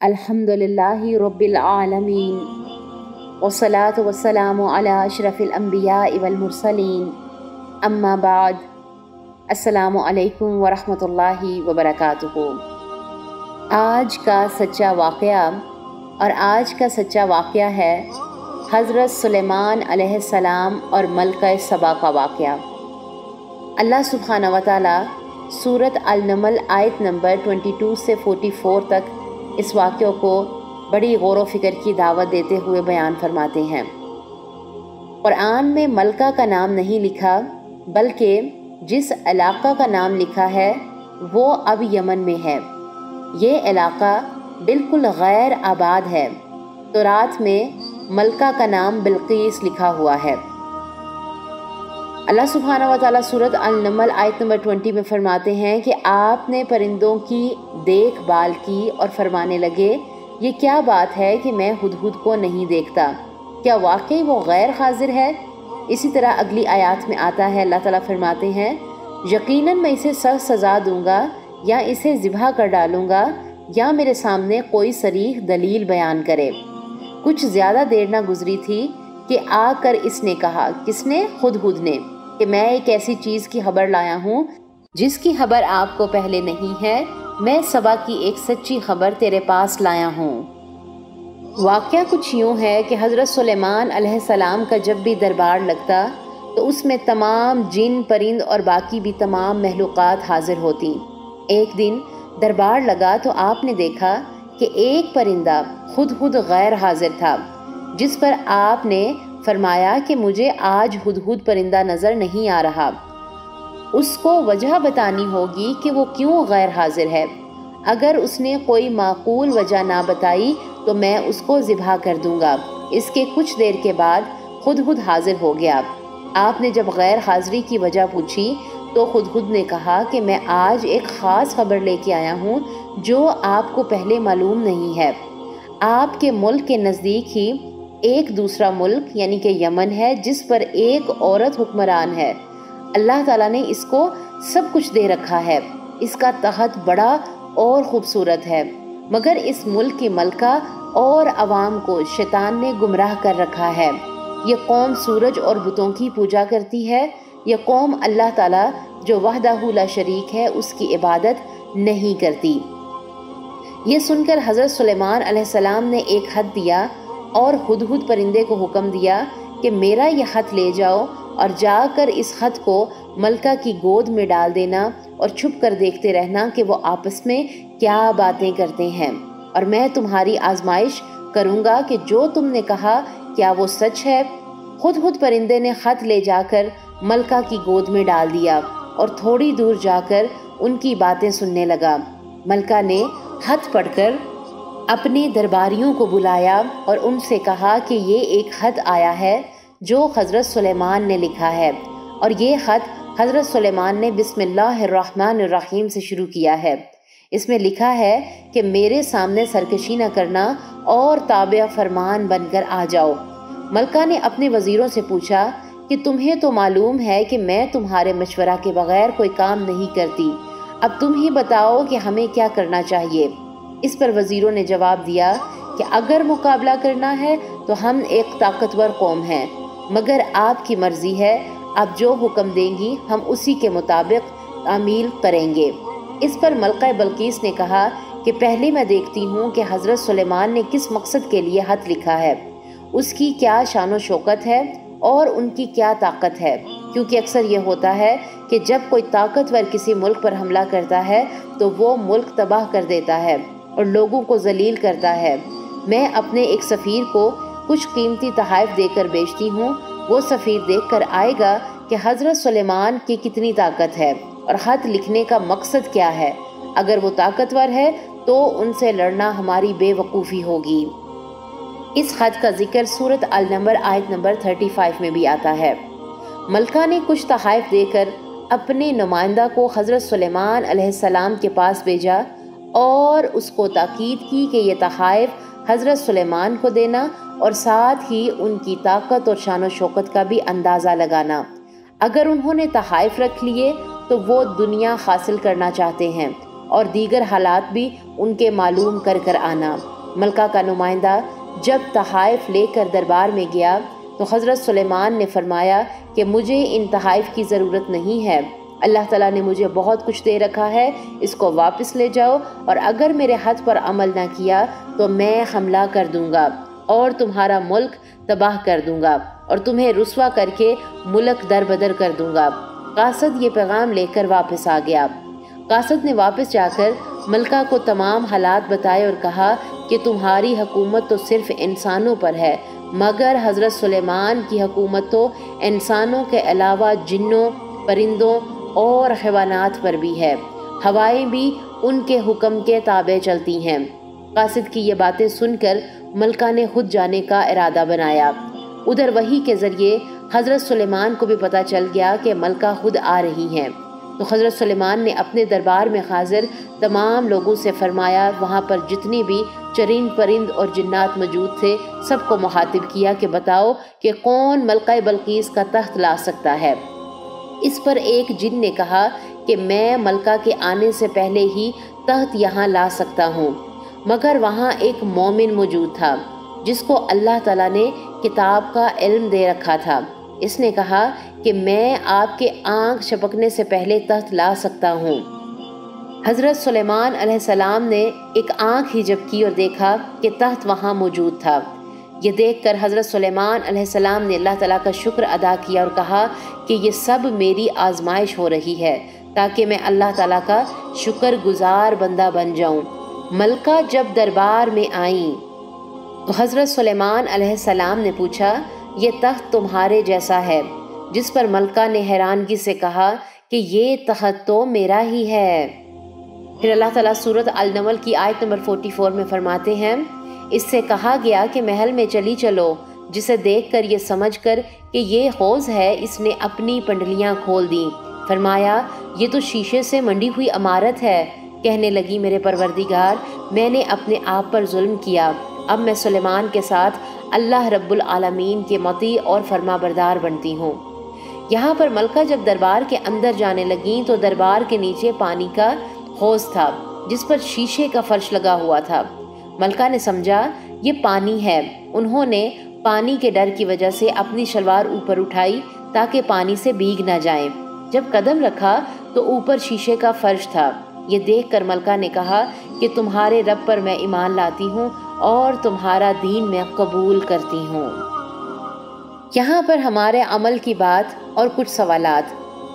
الحمدللہ رب العالمین والصلاة والسلام علی اشرف الانبیاء والمرسلین اما بعد السلام علیکم ورحمۃ اللہ وبرکاتہ۔ آج کا سچا واقعہ ہے حضرت سلیمان علیہ السلام اور ملکہ سبا کا واقعہ۔ اللہ سبحانہ وتعالی سورۃ النمل آیت نمبر 22 سے 44 تک اس واقعے کو بڑی غور و فکر کی دعوت دیتے ہوئے بیان فرماتے ہیں۔ قرآن میں ملکہ کا نام نہیں لکھا، بلکہ جس علاقہ کا نام لکھا ہے وہ اب یمن میں ہے۔ یہ علاقہ بالکل غیر آباد ہے۔ تورات میں ملکہ کا نام بلقیس لکھا ہوا ہے۔ اللہ سبحانہ وتعالی سورۃ النمل آیت نمبر 20 میں فرماتے ہیں کہ آپ نے پرندوں کی دیکھ بھال کی اور فرمانے لگے، یہ کیا بات ہے کہ میں ہدہد کو نہیں دیکھتا؟ کیا واقعی وہ غیر حاضر ہے؟ اسی طرح اگلی آیات میں آتا ہے، اللہ تعالیٰ فرماتے ہیں، یقیناً میں اسے سخت سزا دوں گا، یا اسے ذبح کر ڈالوں گا، یا میرے سامنے کوئی صریح دلیل بیان کرے۔ کچھ زیادہ دیر نہ گزری تھی کہ آ کر اس نے کہا، کس نے؟ ہدہد نے، کہ میں ایک ایسی چیز کی خبر لایا ہوں جس کی خبر آپ کو پہلے نہیں ہے۔ میں سبا کی ایک سچی خبر تیرے پاس لایا ہوں۔ واقعہ کچھ یوں ہے کہ حضرت سلیمان علیہ السلام کا جب بھی دربار لگتا تو اس میں تمام جن، پرند اور باقی بھی تمام مخلوقات حاضر ہوتی۔ ایک دن دربار لگا تو آپ نے دیکھا کہ ایک پرندہ ہدہد غیر حاضر تھا، جس پر آپ نے فرمایا کہ مجھے آج ہدہد پرندہ نظر نہیں آ رہا۔ اس کو وجہ بتانی ہوگی کہ وہ کیوں غیر حاضر ہے۔ اگر اس نے کوئی معقول وجہ نہ بتائی تو میں اس کو ذبح کر دوں گا۔ اس کے کچھ دیر کے بعد ہدہد حاضر ہو گیا۔ آپ نے جب غیر حاضری کی وجہ پوچھی تو ہدہد نے کہا کہ میں آج ایک خاص خبر لے کے آیا ہوں جو آپ کو پہلے معلوم نہیں ہے۔ آپ کے ملک کے نزدیک ہی ایک دوسرا ملک یعنی کہ یمن ہے، جس پر ایک عورت حکمران ہے۔ اللہ تعالیٰ نے اس کو سب کچھ دے رکھا ہے۔ اس کا تخت بڑا اور خوبصورت ہے، مگر اس ملک کی ملکہ اور عوام کو شیطان نے گمراہ کر رکھا ہے۔ یہ قوم سورج اور بتوں کی پوجا کرتی ہے۔ یہ قوم اللہ تعالیٰ جو وحدہ لا شریک ہے اس کی عبادت نہیں کرتی۔ یہ سن کر حضرت سلیمان علیہ السلام نے ایک خط دیا اور ہدہد پرندے کو حکم دیا کہ میرا یہ خط لے جاؤ اور جا کر اس خط کو ملکہ کی گود میں ڈال دینا اور چھپ کر دیکھتے رہنا کہ وہ آپس میں کیا باتیں کرتے ہیں، اور میں تمہاری آزمائش کروں گا کہ جو تم نے کہا کیا وہ سچ ہے۔ ہدہد پرندے نے خط لے جا کر ملکہ کی گود میں ڈال دیا اور تھوڑی دور جا کر ان کی باتیں سننے لگا۔ ملکہ نے خط پڑھ کر اپنے درباریوں کو بلایا اور ان سے کہا کہ یہ ایک خط آیا ہے جو حضرت سلیمان نے لکھا ہے، اور یہ خط حضرت سلیمان نے بسم اللہ الرحمن الرحیم سے شروع کیا ہے۔ اس میں لکھا ہے کہ میرے سامنے سرکشی نہ کرنا اور تابع فرمان بن کر آ جاؤ۔ ملکہ نے اپنے وزیروں سے پوچھا کہ تمہیں تو معلوم ہے کہ میں تمہارے مشورہ کے بغیر کوئی کام نہیں کرتی، اب تم ہی بتاؤ کہ ہمیں کیا کرنا چاہیے۔ اس پر وزیروں نے جواب دیا کہ اگر مقابلہ کرنا ہے تو ہم ایک طاقتور قوم ہیں، مگر آپ کی مرضی ہے، آپ جو حکم دیں گی ہم اسی کے مطابق تعمیل کریں گے۔ اس پر ملکہ بلقیس نے کہا کہ پہلے میں دیکھتی ہوں کہ حضرت سلیمان نے کس مقصد کے لیے خط لکھا ہے، اس کی کیا شان و شوکت ہے اور ان کی کیا طاقت ہے، کیونکہ اکثر یہ ہوتا ہے کہ جب کوئی طاقتور کسی ملک پر حملہ کرتا ہے تو وہ ملک تباہ کر دیتا ہے اور لوگوں کو ذلیل کرتا ہے۔ میں اپنے ایک سفیر کو کچھ قیمتی تحائف دے کر بیچتی ہوں، وہ سفیر دیکھ کر آئے گا کہ حضرت سلیمان کی کتنی طاقت ہے اور خط لکھنے کا مقصد کیا ہے۔ اگر وہ طاقتور ہے تو ان سے لڑنا ہماری بے وقوفی ہوگی۔ اس خط کا ذکر سورۃ النمل آیت نمبر 35 میں بھی آتا ہے۔ ملکہ نے کچھ تحائف دے کر اپنے نمائندہ کو حضرت سلیمان علیہ السلام کے پاس بھیجا اور اس کو تاکید کی کہ یہ تحائف حضرت سلیمان کو دینا اور ساتھ ہی ان کی طاقت اور شان و شوکت کا بھی اندازہ لگانا۔ اگر انہوں نے تحائف رکھ لیے تو وہ دنیا حاصل کرنا چاہتے ہیں، اور دیگر حالات بھی ان کے معلوم کر آنا۔ ملکہ کا نمائندہ جب تحائف لے کر دربار میں گیا تو حضرت سلیمان نے فرمایا کہ مجھے ان تحائف کی ضرورت نہیں ہے، اللہ تعالیٰ نے مجھے بہت کچھ دے رکھا ہے، اس کو واپس لے جاؤ، اور اگر میرے حد پر عمل نہ کیا تو میں حملہ کر دوں گا اور تمہارا ملک تباہ کر دوں گا اور تمہیں رسوا کر کے ملک در بدر کر دوں گا۔ قاصد یہ پیغام لے کر واپس آ گیا۔ قاصد نے واپس جا کر ملکہ کو تمام حالات بتائے اور کہا کہ تمہاری حکومت تو صرف انسانوں پر ہے، مگر حضرت سلیمان کی حکومت تو انسانوں کے علاوہ جنوں، پرندوں اور حیوانات پر بھی ہے، ہوائیں بھی ان کے حکم کے تابع چلتی ہیں۔ قاصد کی یہ باتیں سن کر ملکہ نے خود جانے کا ارادہ بنایا۔ ادھر وحی کے ذریعے حضرت سلیمان کو بھی پتہ چل گیا کہ ملکہ خود آ رہی ہیں، تو حضرت سلیمان نے اپنے دربار میں حاضر تمام لوگوں سے فرمایا، وہاں پر جتنی بھی چرند پرند اور جنات موجود تھے سب کو مخاطب کیا کہ بتاؤ کہ کون ملکہ بلقیس کا تخت لا سکتا ہے۔ اس پر ایک جن نے کہا کہ میں ملکہ کے آنے سے پہلے ہی تخت یہاں لا سکتا ہوں، مگر وہاں ایک مومن موجود تھا جس کو اللہ تعالیٰ نے کتاب کا علم دے رکھا تھا۔ اس نے کہا کہ میں آپ کے آنکھ چھپکنے سے پہلے تخت لا سکتا ہوں۔ حضرت سلیمان علیہ السلام نے ایک آنکھ ہی جب کی اور دیکھا کہ تخت وہاں موجود تھا۔ یہ دیکھ کر حضرت سلیمان علیہ السلام نے اللہ تعالیٰ کا شکر ادا کیا اور کہا کہ یہ سب میری آزمائش ہو رہی ہے تاکہ میں اللہ تعالیٰ کا شکر گزار بندہ بن جاؤں۔ ملکہ جب دربار میں آئیں تو حضرت سلیمان علیہ السلام نے پوچھا، یہ تخت تمہارے جیسا ہے؟ جس پر ملکہ نے حیرانگی سے کہا کہ یہ تخت تو میرا ہی ہے۔ پھر اللہ تعالیٰ سورۃ النمل کی آیت نمبر 44 میں فرماتے ہیں، اس سے کہا گیا کہ محل میں چلی چلو، جسے دیکھ کر یہ سمجھ کر کہ یہ حوض ہے اس نے اپنی پنڈلیاں کھول دیں۔ فرمایا یہ تو شیشے سے منڈی ہوئی عمارت ہے۔ کہنے لگی میرے پروردگار، میں نے اپنے آپ پر ظلم کیا، اب میں سلیمان کے ساتھ اللہ رب العالمین کے مطیع اور فرما بردار بنتی ہوں۔ یہاں پر ملکہ جب دربار کے اندر جانے لگیں تو دربار کے نیچے پانی کا حوض تھا جس پر شیشے کا فرش لگا ہوا تھا۔ ملکہ نے سمجھا یہ پانی ہے۔ انہوں نے پانی کے ڈر کی وجہ سے اپنی شلوار اوپر اٹھائی تاکہ پانی سے بھیگ نہ جائیں۔ جب قدم رکھا تو اوپر شیشے کا فرش تھا۔ یہ دیکھ کر ملکہ نے کہا کہ تمہارے رب پر میں ایمان لاتی ہوں اور تمہارا دین میں قبول کرتی ہوں۔ یہاں پر ہمارے عمل کی بات اور کچھ سوالات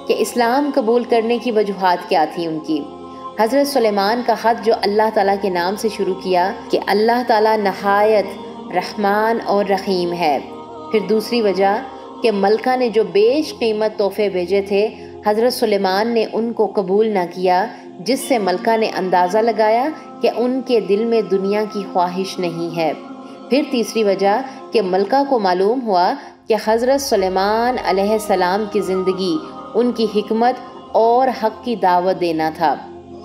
کہ اسلام قبول کرنے کی وجوہات کیا تھیں ان کی۔ حضرت سلیمان کا خط جو اللہ تعالیٰ کے نام سے شروع کیا کہ اللہ تعالیٰ نہایت رحمان اور رحیم ہے۔ پھر دوسری وجہ کہ ملکہ نے جو بیش قیمت تحفے بھیجے تھے حضرت سلیمان نے ان کو قبول نہ کیا، جس سے ملکہ نے اندازہ لگایا کہ ان کے دل میں دنیا کی خواہش نہیں ہے۔ پھر تیسری وجہ کہ ملکہ کو معلوم ہوا کہ حضرت سلیمان علیہ السلام کی زندگی ان کی حکمت اور حق کی دعوت دینا تھا۔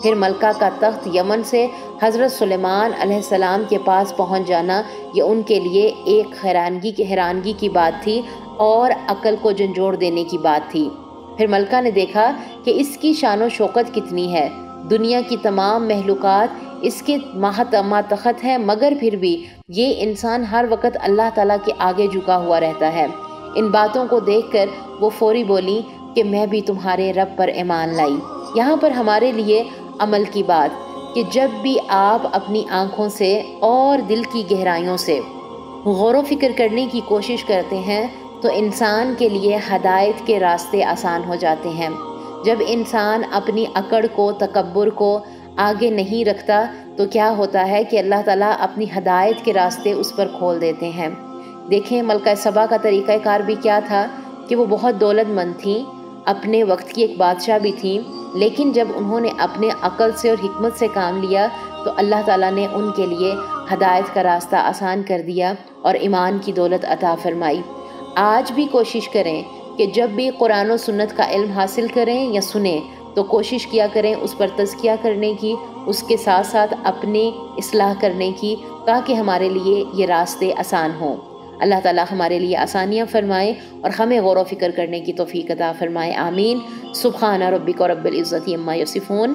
پھر ملکہ کا تخت یمن سے حضرت سلیمان علیہ السلام کے پاس پہنچ جانا یہ ان کے لیے ایک حیرانگی کی بات تھی اور عقل کو جھنجھوڑ دینے کی بات تھی۔ پھر ملکہ نے دیکھا کہ اس کی شان و شوکت کتنی ہے، دنیا کی تمام محلوقات اس کے ماتحت ہیں، مگر پھر بھی یہ انسان ہر وقت اللہ تعالیٰ کے آگے جھکا ہوا رہتا ہے۔ ان باتوں کو دیکھ کر وہ فوری بولی کہ میں بھی تمہارے رب پر ایمان لائی۔ یہاں پر ہمارے لیے عمل کی بات کہ جب بھی آپ اپنی آنکھوں سے اور دل کی گہرائیوں سے غور و فکر کرنے کی کوشش کرتے ہیں تو انسان کے لیے ہدایت کے راستے آسان ہو جاتے ہیں۔ جب انسان اپنی اکڑ کو، تکبر کو آگے نہیں رکھتا تو کیا ہوتا ہے کہ اللہ تعالیٰ اپنی ہدایت کے راستے اس پر کھول دیتے ہیں۔ دیکھیں ملکہ سبا کا طریقہ کار بھی کیا تھا کہ وہ بہت دولت مند تھیں، اپنے وقت کی ایک بادشاہ بھی تھیں، لیکن جب انہوں نے اپنے عقل سے اور حکمت سے کام لیا تو اللہ تعالیٰ نے ان کے لیے ہدایت کا راستہ آسان کر دیا اور ایمان کی دولت عطا فرمائی۔ آج بھی کوشش کریں کہ جب بھی قرآن و سنت کا علم حاصل کریں یا سنیں تو کوشش کیا کریں اس پر تزکیہ کرنے کی، اس کے ساتھ ساتھ اپنی اصلاح کرنے کی، تاکہ ہمارے لیے یہ راستے آسان ہوں۔ اللہ تعالیٰ ہمارے لیے آسانیاں فرمائے اور ہمیں غور و فکر کرنے کی توفیق عطا فرمائے، آمین۔ سبحان ربک رب العزت عما یصفون